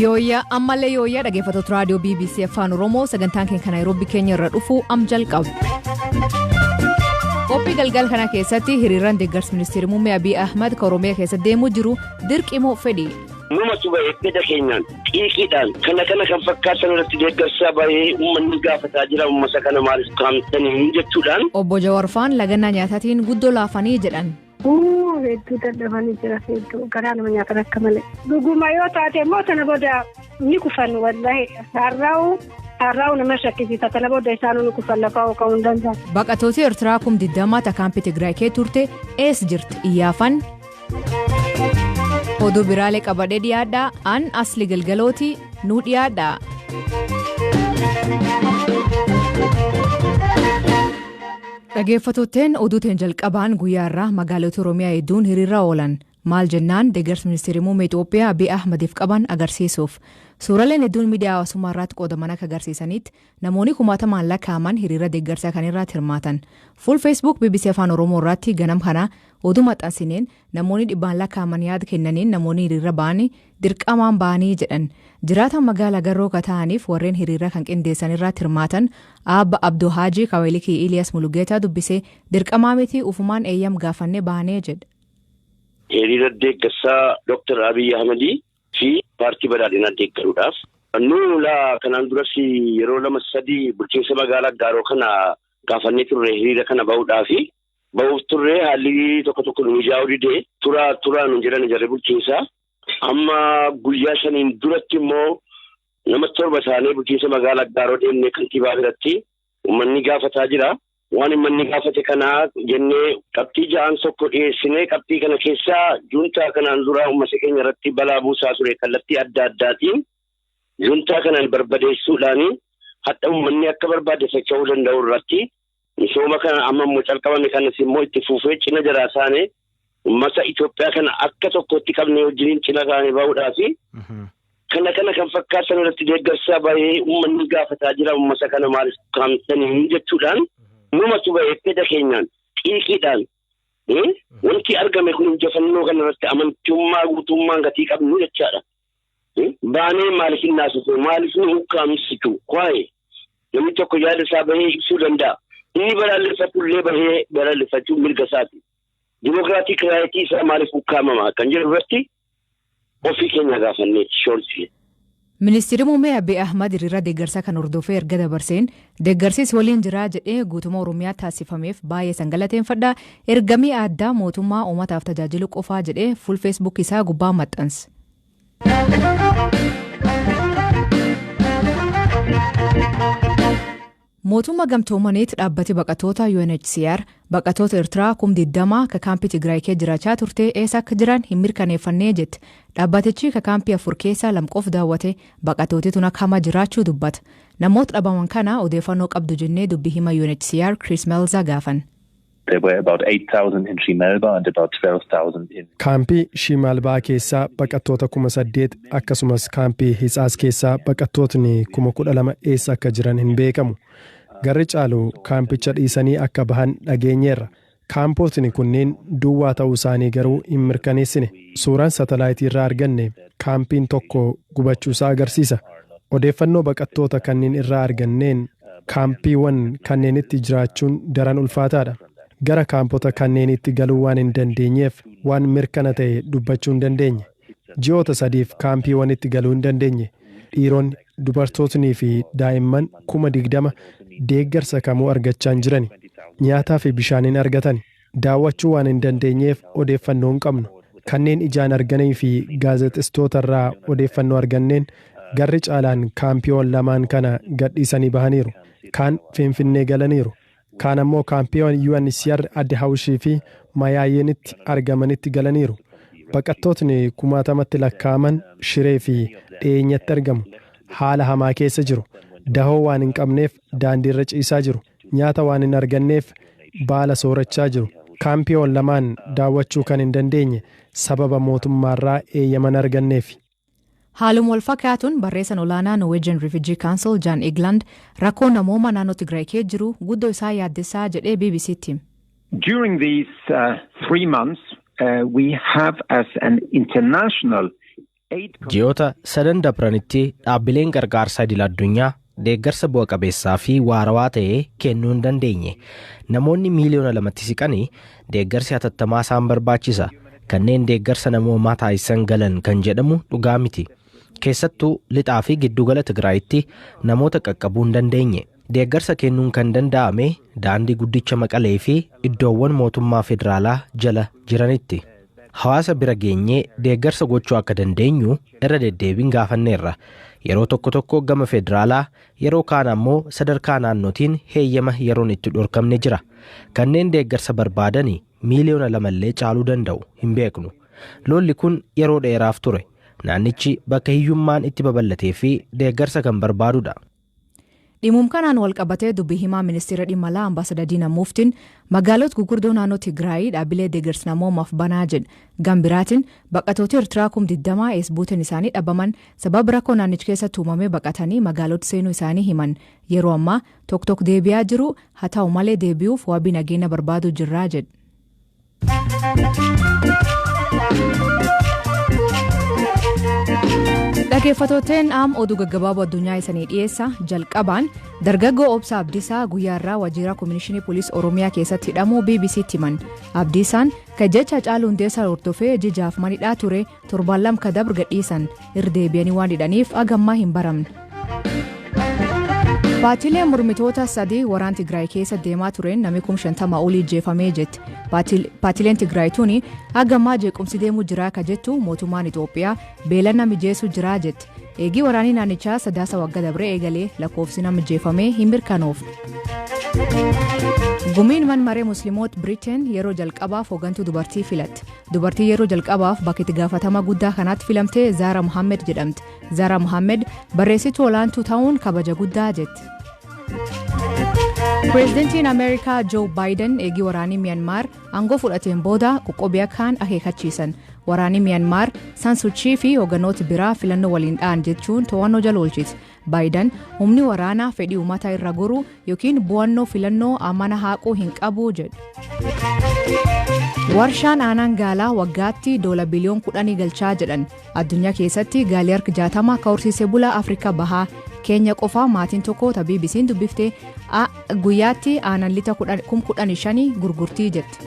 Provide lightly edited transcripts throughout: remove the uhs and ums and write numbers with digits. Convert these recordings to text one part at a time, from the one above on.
Yooyyaa ammallee yooyyaa dhaggeeffattoota raadiyoo BBC Afaan Oromoo sagantaan keenya Naayiroobii keenya irra dhufuu jalqabu. Qophii galgal kana keessatti hiriiraan deeggarsa ministeera muummee Abiy Ahmad kan Oromiyaa keessatti deemuu jiru dirqimoo fedhi. Numa suba eeggata keenyaan xiiqiidhaan kana kan fakkaatan irratti deeggarsaa baay'ee uummanni gaafataa jira uummata kana maaliif kaamtanii jechuudhaan. Obbo Jawaar Faan lagannaa nyaataatiin guddoo laafanii jedhan. Hedduu dadhabanii jira hedduu garaa nama nyaatan akka malee. Dhuguma yoo taate immoo tana booda ni kufan wallahi har'aa'u nama shakkisiisa tana booda isaanuu ni kufan lafaa ka'uu hin danda'an. Baqattooti Eertiraa 20 kaampii Tigraay kee turte ees jirti iyyaafan. Oduu biraalee qabadee dhiyaadhaa an asli galgalooti nuu dhiyaadhaa. Dhaggeeffattootteen oduuteen jalqabaan guyyaarraa magaalota Oromiyaa hedduun hiriirra oolan maal jennaan deeggarsa ministeera muummee Itoophiyaa Abiy Ahmadiif qaban agarsiisuuf suuraaleen hedduun miidiyaa hawaasummaa irratti qoodaman akka agarsiisanitti namoonni kumaatamaan lakkaa'aman hiriira deeggarsaa kan irratti hirmaatan fuul Facebook BBC Afaan Oromoo irratti ganam kana oduu maxxansineen namoonni dhibbaan lakkaa'aman yaada kennaniin namoonni hiriira ba'anii dirqamaan ba'anii jedhan jiraatan magaalaa garroo ta'aniif warreen hiriira kan qindeessan irratti hirmaatan Abba Abduu Haajii Kaweelikii Iliyaas Mulugeetaa dubbisee dirqamaa miti ufumaan eeyyam gaafannee baanee jedha. Hiriira deeggarsaa Dr. Abiy Ahmedii fi paartii badhaadhinaa deeggaruudhaaf nuula kanaan duras yeroo 2-3 bulchiinsa magaalaa Gaaroo kana gaafannee turre hiriira kana ba'uuf turre haalli tokko nu mijaa'uu didee turaa nu jedhan jarri bulchiinsaa amma guyyaa shaniin duratti immoo nama 7 isaanii bulchiinsa magaalaa Gaaroo deemnee kantiibaa biratti uummanni gaafataa jira. Waan uummanni gaafate kanaa jennee qabxii 6 tokko dhiyeessinee qabxii kana keessaa juntaa kanaan dura uummata keenya irratti balaa buusaa ture kallattii adda addaatiin juntaa kanaan barbadeessuudhaan hadda uummanni akka barbaade socho'uu danda'u irratti misooma kana amma immoo calqabame kanas immoo itti fufee cina jaraasaane uummata Itoophiyaa kana akka tokkotti qabnee wajjin cina kaanee ba'uudhaafi kana kan fakkaatan irratti deeggarsaa baay'ee uummanni gaafataa jira uummata kana maaliif kaamtanii jechuudhaan. Numa suba eeggata keenyaan xiiqiidhaan wanti argame kun injifannoo kana irratti amantummaa guutummaan gatii qabnu jechaadha. Baanee maaliif hin naasisuu maaliif hin hukkaamsitu waa'ee namni tokko yaada isaa bahee ibsuu danda'a. Inni balaaleffatullee bahee balaaleffachuu mirga isaati. Dimokiraatik raayitii isaa maaliif hukkaamama kan jedhu irratti ofii keenya gaafannee shoorsi. Ministeerri muummee Abiy Ahmad hiriira deeggarsaa kan hordofee erga dabarseen deeggarsiis waliin jiraa jedhee guutuma Oromiyaa taasifameef baay'ee sangalateeffadha ergamii addaa mootummaa uummataaf tajaajilu qofaa jedhee fuul Facebook isaa gubbaa maxxanse. Mootummaa gamtoomaniitti dhaabbati baqatoota UNHCR baqatoota Eertiraa 20 ka kaampii Tigraay kee jiraachaa turte eessa akka jiran hin mirkaneeffannee jette dhaabbatichi ka kaampii 4 keessaa lamqoof daawwate baqatooti tun akka hamaa jiraachuu dubbata namoota dhabaman kana odeeffannoo qabdu jennee dubbii hima UNHCR Chris Melza gaafan. There were about 8,000 in Shimalba and about 12,000 in Kaampii Shimalbaa keessaa baqattoota 8,000 akkasumas kaampii Hitsaas keessaa baqattootni 12,000 eessa akka jiran hin beekamu. Garri caalu kaampicha dhiisanii akka bahan dhageenyeerra. Kaampootni kunneen duwwaa ta'uu isaanii garuu hin mirkaneessine. Suuraan satalaayitii irraa arganne kaampiin tokko gubachuusaa agarsiisa. Odeeffannoo baqattoota kanneen irraa arganneen kaampiiwwan kanneenitti jiraachuun daran ulfaataadha. Gara kaampota kanneenitti galuu waan hin dandeenyeef waan mirkana ta'e dubbachuu hin dandeenye. Ji'oota 3 kaampiiwwanitti galuu hin dandeenye. Dhiironni, dubartootnii fi daa'imman 20,000 deeggarsa kamuu argachaa hin jirani. Nyaataa fi bishaaniin argatan. Daawwachuu waan hin dandeenyeef odeeffannoo hin qabnu. Kanneen ijaan arganii fi gaazexeessitoota irraa odeeffannoo arganneen garri caalaan kaampiiwwan lamaan kana gadhiisanii bahaniiru. Kaan Finfinnee galaniiru. Kaan ammoo kaampiiwwan UNHCR Adde Hawushii fi Mayaayeenitti argamanitti galaniiru. Baqattootni 10,000 lakkaa'aman Shiree fi dhiyeenyatti argamu. Haala hamaa keessa jiru. Dahoo waan hin qabneef daandiirra ciisaa jiru. Nyaata waan hin arganneef baala soorachaa jiru. Kaampiiwwan lamaan daawwachuu kan hin dandeenye sababa mootummaarraa eeyyaman arganneef. Haaluma wal fakkaatuun barreessan olaanaa Norwegian Refugee Council Jan Egeland rakkoo namooma naannoo Tigraay kee jiru guddoo isaa yaaddessaa jedhee BBC'tti. During these 3 months we have as an international Ji'oota sadan dabranitti dhaabbileen gargaarsaa idil-addunyaa deeggarsa bu'a qabeessaa fi waarawaa ta'e kennuu hin dandeenye. Namoonni miiliyoona 2 siqanii deeggarsi hatattamaa isaan barbaachisa. Kanneen deeggarsa namoomaa taasisan galan kan jedhamu dhugaa miti. Keessattuu lixaa fi giddugala Tigraayitti namoota qaqqabuu hin dandeenye. Deeggarsa kennuun kan danda'ame daandii guddicha Maqalee fi iddoowwan mootummaa federaalaa jala jiranitti. Hawaasa bira geenyee deeggarsa gochuu akka dandeenyu irra deddeebiin gaafanneerra. Yeroo tokko gama federaalaa, yeroo kaan ammoo sadarkaa naannootiin heeyyama yeroon itti dhorkamne jira. Kanneen deeggarsa barbaadanii miiliyoona 2 caaluu danda'u hin beeknu. Lolli kun yeroo dheeraaf ture. Naannichi bakka hiyyummaan itti babal'atee fi deeggarsa kan barbaadudha. Dhimuma kanaan wal qabatee dubbii himaa ministeera dhimma alaa Ambaasaadar Diinaa Muuftiin magaalota gurguddoo naannoo Tigraay dhaabbilee deeggarsa namoomaaf banaa jedha. Gambiraatiin baqattoota Eertiraa 20 eesbuutiin isaanii dhabaman sababa rakkoo naannichi keessatti uumamee baqatanii magaalota seenuu isaanii himan. Yeroo ammaa tokko deebi'aa jiru haa ta'u malee deebi'uuf wabii nageenya barbaaduu jirraa jedha. Dhaggeeffattoonni oduu gaggabaaboo addunyaa isanii dhiyeessa. Jalqabaan dargaggoo Obsaa Abdiisaa guyyaa irraa waajjira Koominikeeshinii Poolisii Oromiyaa keessatti hidhamuu BBC'tti himan. Abdiisaan kan jecha Hacaaluu Hundeessaa hordofee jijaaf manidhaa ture 7 kadabr gadhiisan irra deebi'anii waan hidhaniif agammaa hin baramne. Paartiileen mormitoota 3 waraana Tigraay keessa deemaa tureen namni 50 olii jeefamee jetti. Paartiileen Tigraay tuni agammaa jeequmsi deemuu jira ka jettu mootummaan Itoophiyaa beelana mijeessuu jira jetti. Eegii waraanii naannichaa sadaasa waggaa dabree eegalee lakkoofsi nama jeefamee hin mirkanoofne. Gumiin manmaree musliimoota Biriteen yeroo jalqabaaf hooggantuu dubartii filatte. Dubartii yeroo jalqabaaf bakka itti gaafatama guddaa kanaatti filamtee Zaara Muhammed jedhamti. Zaara Muhammed barreessituu olaantuu ta'uun kabaja guddaa jetti. Pireezidantiin Ameerikaa Joo Baayiden eegii waraanii Miyanmaar aangoo fudhateen booda qoqqobii kaan akeekachiisan. Waraanii Miyanmaar sansuchii fi hoogganoota biraa filannoo waliin dha'an jechuun to'annoo jala oolchiti. Baayiden humni waraanaa fedhii uummataa irra goruu yookiin bu'annoo filannoo amana haaquu hin qabu jedhu. Warshaan aannan gaalaa waggaatti $10 biliyoon galchaa jedhan. Addunyaa keessatti gaalii harka 60 ka horsiisee bulaa Afrikaa bahaa Keenya qofaa maatiin tokko BBC'n dubbiftee guyyaatti aannan lita 15,000 gurgurtii jetti.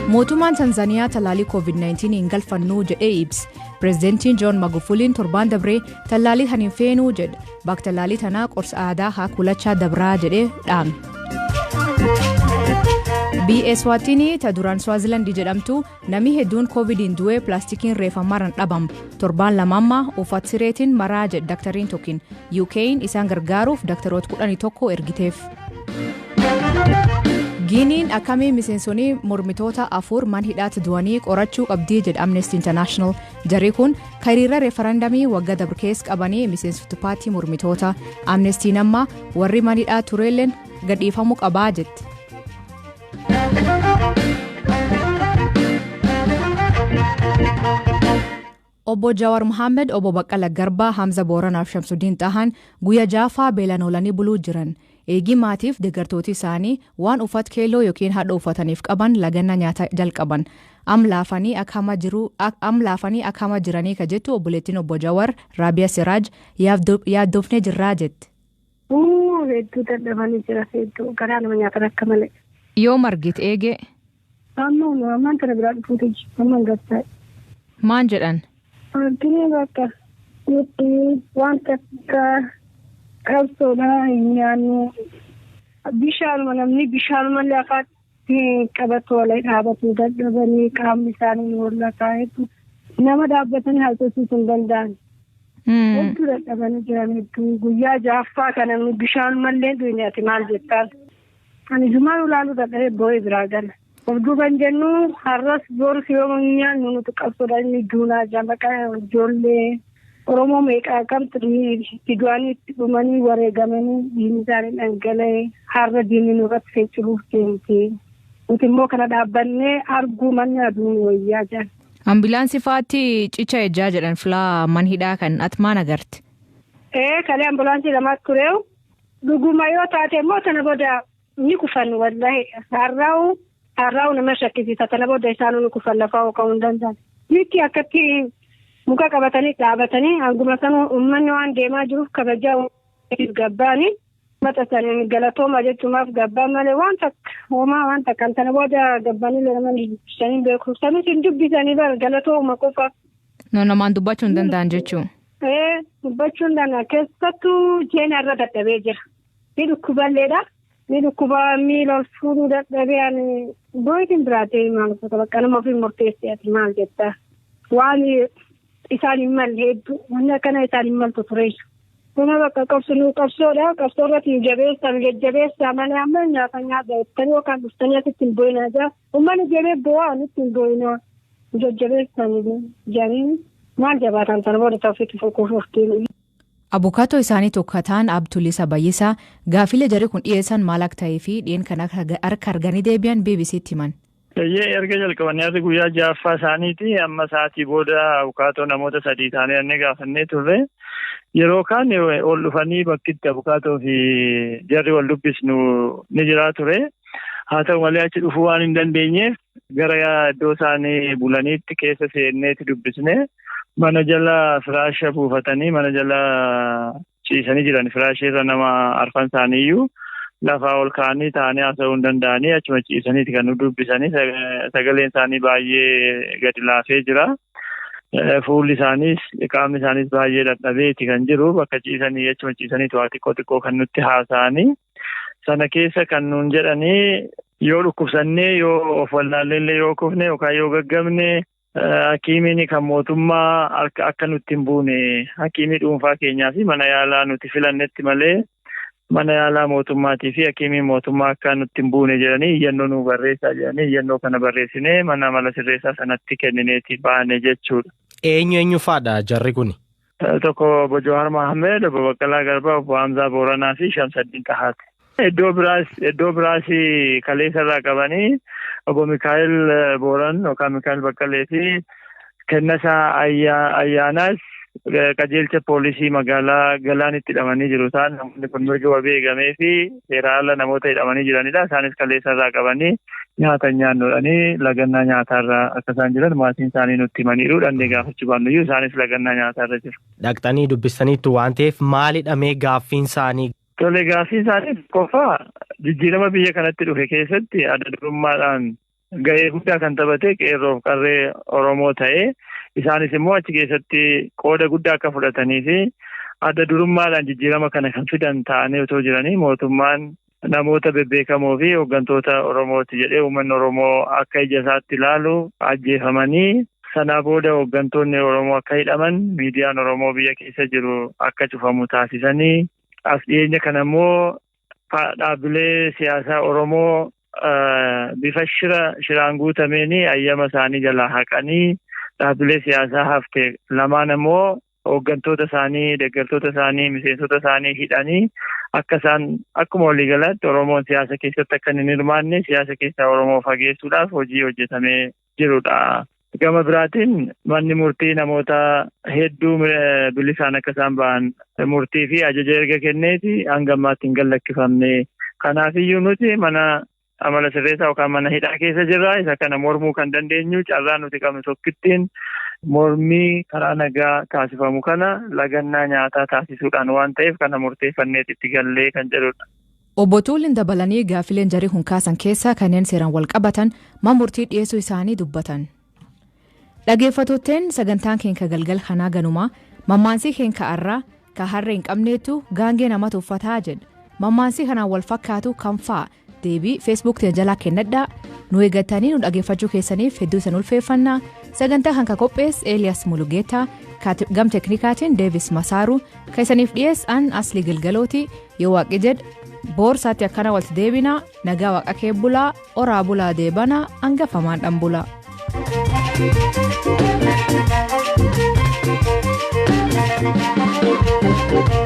Mootummaan Tanzaaniyaa tallaalii COVID-19 hin galfannuu jedhee ibse. Pireezidantiin Joon Magufuliin torbaan dabree tallaalii kan hin feenuu jedha. Bakka tallaalii tanaa qorsa aadaa haa kulachaa dabraa jedhee dhaame. Eswatini ta duraan Swaazilandii jedhamtu namni hedduun COVID'n du'ee pilaastikiin reeffamarran dhabam. Torbaan lamammaa uffata sireetiin maraa jedha daktariin tokkin. UK'n isaan gargaaruuf daktaroota 11 ergiteef. Giiniin akkamiin miseensonni mormitoota 4 man hidhaatti du'anii qorachuu qabdii jedha Amnesty International. Jarri kun hiriira referendamii waggaa dabre keessa qabanii miseensota paartii mormitoota. Amnestiin amma warri man hidhaa tureelleen gadhiifamuu qabaa jetti. Obbo Jawaar Mohammed, Obbo Baqqala Garbaa, Hamza Booranaaf Shamsuddin Xahan guyyaa jaafaa beelaan oolanii buluu jiran. Eegii maatiif deeggartooti isaanii waan uffata keelloo yookiin hadha uffataniif qaban laganna nyaata jalqaban. Am laafanii akkama jiranii ka jettu obboleettiin Obbo Jawaar Raabiyaa Siraaj yaaddofnee jirraa jetti. Hedduu dadhabanii jira hedduu garaa nama nyaatan akka malee. Yoo margite eege. Ammaan kana biraa dhufuutu ammaan gattaa'e. Maan jedhan? Arginu bakka wanta akka qabsoodhaa hin nyaannu bishaanuma namni bishaanumallee akkaatti qabatu walii dhaabatu dadhabanii qaamni isaanii hollataa hedduu nama dhaabbatanii haasofsiisuu hin danda'an. Hedduu dadhabanii jiran hedduu guyyaa jaaffaa kana namni bishaanumallee duwwaati maal jettaan. Ani jumaan ulaaluu dadhabee boo'ee biraa gala. Obduuban jennu har'as boru siyoomummaan nuti qabsoodhaan inni duunaa jaamaqaa ijoollee Oromoo meeqaa kamti du'anii itti dhumanii wareegamanii diinni isaanii dhangala'ee har'a diinni nurratti fe'uuf deemtee nuti immoo kana dhaabbannee arguu manni aduun wayyaa jiran. Ambulaansii faatti cicha ejjaa jedhan filaa man hidhaa kan atmaan agarte. Kalee ambulaansii lamaatti tureewu dhuguma yoo taate immoo tana booda ni kufan wallahi har'aa'u nama shakkisiisa tana booda isaanuu ni kufan lafaa hooqa'uu hin danda'an. Miti akkatti muka qabatanii dhaabatanii hanguma sana uummanni waan deemaa jiruuf kabajaa gabbaanii maxxansanii galatooma jechuumaaf gabbaan malee waan takka kan sana booda gabbaanii nama dubbisanii beeku. Sanis hin dubbisanii galatooma qofaaf. Namaan dubbachuu hin danda'an jechuun. Dubbachuu hin danda'an keessattuu jeena irra dadhabee jira. Ni dhukkuballeedha. Ni dhukkuba miila fuudhuu dadhabee boo'itiin biraatee maal bakka nama ofii murteessee maal jettaa. Waan isaan hin malle hedduu wanni akkana isaan hin maltu ture. Kuna bakka qabsoodha. Qabsoo irratti jajjabeessaa malee amma nyaata jettanii yookaan dhuftanii asitti hin boo'inaa jira. Uummanni jedhee boo'aa nutti hin boo'inaa. Jajjabeessanii jedhanii maal jabaatan sana booda ta'uufitti fokkoofuuftiin. Abukaatoo isaanii tokko ta'an Abdulisa Bayyisaa gaafilee jarri kun dhiyeessan maal akka ta'ee fi dhiyeenya kana harka arganii deebi'an BBC'tti himan. Erga jalqabanii guyyaa ja'affaa isaaniiti amma sa'aatii booda abukaatoo namoota 3 taanee annee gaafannee turre yeroo kaan ol dhufanii bakkitti abukaatoo fi jarri wal dubbisnu ni jiraa ture. Haa ta'u malee achi dhufuu waan hin dandeenyeef gara iddoo isaanii bulaniitti keessa seenneeti dubbisne. Mana jala firaasha buufatanii mana jala ciisanii jiran firaashii irra nama arfan isaaniiyyuu lafaa ol kaanii taa'anii haasa'uu hin danda'anii achuma ciisaniiti kan nu dubbisanii sagaleen isaanii baay'ee gadi laafee jira. Fuulli isaaniis qaamni isaaniis baay'ee dadhabeeti kan jiru bakka ciisanii achuma ciisaniitu waa xiqqoo kan nutti haasa'anii sana keessa kan nuun jedhanii yoo dhukkubsannee yoo of wallaallee yoo kufne yookaan yoo gaggabne. Hakiimiin kan mootummaa akka nutti hin buune hakiimii dhuunfaa keenyaa fi mana yaalaa nuti filannetti malee mana yaalaa mootummaatii fi hakiimii mootummaa akka nutti hin buune jedhanii iyyannoo nu barreessaa jedhanii iyyannoo kana barreessinee mana mala sirreessaa sanatti kennineeti baane jechuudha. Eenyu faadha jarri kuni? Tokko Obbo Jawaar Mohammed, Obbo Baqqalaa Garbaa, Obbo Hamzaa Booranaa fi Shamsaddiin Tahaati. Iddoo biraas kaleessarraa qabanii Obbo Mikaa'el Booran yookaan Mikaa'el Baqqalee fi Kennasaa Ayyaanaas qajeelcha poolisii magaalaa Galaanitti hidhamanii jiru. Isaan namoonni kun mirga wabii eegamee fi seera ala namoota hidhamanii jiranidha. Isaanis kaleessarraa qabanii nyaata nyaannoodhanii lagannaa nyaataarra akka isaan jiran maatiin isaanii nutti himaniiru. Dhannee gaafachuu baannuyyuu isaanis lagannaa nyaataarra jiru. Dhaqxanii dubbistaniittu waan ta'eef maalidhamee gaaffiin isaanii? Tole gaaffiin isaanii qofaa jijjiirama biyya kanatti dhufe keessatti adda durummaadhaan ga'ee guddaa kan taphate qeerroof qarree Oromoo ta'ee isaanis immoo achi keessatti qooda guddaa akka fudhatanii fi adda durummaadhaan jijjiirama kana kan fidan ta'anii otoo jiranii mootummaan namoota bebbeekamoo fi hooggantoota Oromooti jedhee uummanni Oromoo akka ija isaatti ilaalu ajjeefamanii sanaa booda hooggantoonni Oromoo akka hidhaman miidiyaan Oromoo biyya keessa jiru akka cufamu taasisanii as dhiyeenya kana immoo dhaabbilee siyaasaa Oromoo bifa shiraan guutameen ayyama isaanii jalaa haqanii dhaabbilee siyaasaa hafte lamaan immoo hooggantoota isaanii, deeggartoota isaanii, miseensota isaanii hidhanii akka isaan akkuma waliigalaatti Oromoon siyaasa keessatti akka hin hirmaanne siyaasa keessaa Oromoo fageessuudhaaf hojii hojjetamee jirudha. Gama biraatiin manni murtii namoota hedduu bilisaan akka isaan ba'an murtii fi ajaja erga kenneeti hanga ammaatti hin gallakkifamne. Kanaafiyyuu nuti mana amala sirreessaa yookaan mana hidhaa keessa jirra. Isa kana mormuu kan dandeenyu carraa nuti qabnu tokkittiin mormii karaa nagaa taasifamu kana lagannaa nyaataa taasisuudhaan waan ta'eef kana murteeffanneeti itti gallee kan jedhudha. Obbo Tuulin dabalanii gaafileen jarri kun kaasan keessaa kanneen seeraan wal qabatan mana murtii dhiyeessuu isaanii dubbatan. Dhaggeeffattootteen sagantaan keenya galgal kanaa ganumaa mammaansii keenya ka'arraa ka harree hin qabneetu gaangee namatti uffataa jedha. Mammaansii kanaan wal fakkaatu kan fa'a deebii feesbuuktiin jalaa kennadhaa nu eeggatanii nu dhaggeeffachuu keessaniif hedduu isin ulfeeffannaa. Sagantaa kan qopheesse Eeliyaas Mulugeetaa gam teknikaatiin Deevis Masaaruu keessaniif dhiyeessan Aslii Gilgalooti yoo waaqi jedha boorsaatti akkana walitti deebinaa nagaa waaqa kee bulaa oraa bulaa deebanaa hangafamaan dhan bulaa. Thank you.